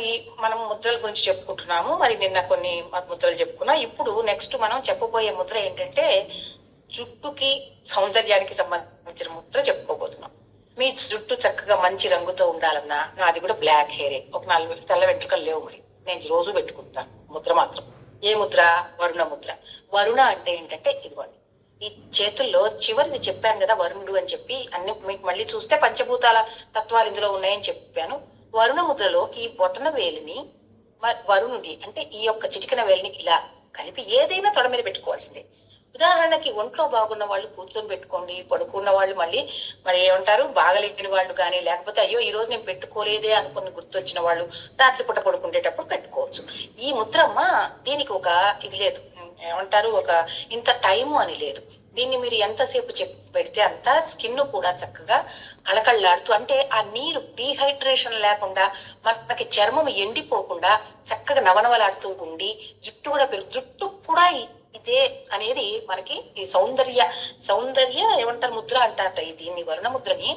మరి మనం ముద్రల గురించి చెప్పుకుంటున్నాము. మరి నిన్న కొన్ని ముద్రలు చెప్పుకున్నాం. ఇప్పుడు నెక్స్ట్ మనం చెప్పబోయే ముద్ర ఏంటంటే జుట్టుకి సౌందర్యానికి సంబంధించిన ముద్ర చెప్పుకోబోతున్నాం. మీ జుట్టు చక్కగా మంచి రంగుతో ఉండాలన్నా, నాది కూడా బ్లాక్ హెయిరే, ఒక 4 తెల్ల వెంట్రుకలు లేవు. మరి నేను రోజు పెట్టుకుంటాను ముద్ర మాత్రం. ఏ ముద్ర? వరుణ ముద్ర. వరుణ అంటే ఏంటంటే ఇదిగోండి, ఈ చేతుల్లో చివరిది చెప్పాను కదా వరుణుడు అని చెప్పి, అన్ని మీకు మళ్ళీ చూస్తే పంచభూతాల తత్వాలు ఇందులో ఉన్నాయని చెప్పాను. వరుణ ముద్రలో ఈ బొటన వేలిని వరుణుడి అంటే ఈ యొక్క చిటికన వేలిని ఇలా కలిపి ఏదైనా తొడ మీద పెట్టుకోవాల్సిందే. ఉదాహరణకి ఒంట్లో బాగున్న వాళ్ళు కూర్చొని పెట్టుకోండి, పడుకున్న వాళ్ళు మరి ఏమంటారు బాగలేని వాళ్ళు కానీ, లేకపోతే అయ్యో ఈ రోజు నేను పెట్టుకోలేదే అనుకుని గుర్తొచ్చిన వాళ్ళు రాత్రిపూట పడుకునేటప్పుడు పెట్టుకోవచ్చు. ఈ ముద్రమ్మ దీనికి ఒక ఇది లేదు, ఏమంటారు ఒక ఇంత టైము అని లేదు. దీన్ని మీరు ఎంతసేపు పెడితే అంత స్కిన్ కూడా చక్కగా కళకళలాడుతూ, అంటే ఆ నీరు డీహైడ్రేషన్ లేకుండా మనకి చర్మం ఎండిపోకుండా చక్కగా నవనవలాడుతూ ఉండి జుట్టు కూడా జుట్టు కూడా ఇదే అనేది మనకి ఈ సౌందర్య ఏమంటారు ముద్ర అంటారట. దీన్ని వరుణ ముద్రని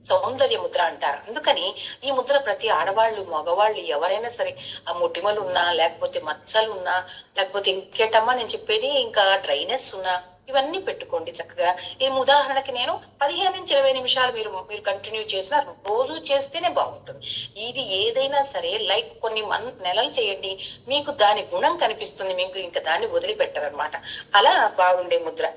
సౌందర్య ముద్ర అంటారు. అందుకని ఈ ముద్ర ప్రతి ఆడవాళ్ళు మగవాళ్ళు ఎవరైనా సరే, ఆ మొటిమలు ఉన్నా, లేకపోతే మచ్చలు ఉన్నా, లేకపోతే ఇంకేటమ్మా నేను చెప్పేది ఇంకా డ్రైనెస్ ఉన్నా, ఇవన్నీ పెట్టుకోండి చక్కగా. ఈ ఉదాహరణకి నేను 15 నుంచి 20 నిమిషాలు మీరు కంటిన్యూ చేసిన రోజు చేస్తేనే బాగుంటుంది. ఇది ఏదైనా సరే లైక్ కొన్ని నెలలు చేయండి, మీకు దాని గుణం కనిపిస్తుంది, మీకు ఇంకా దాన్ని వదిలిపెట్టరనమాట. అలా బాగుండే ముద్ర.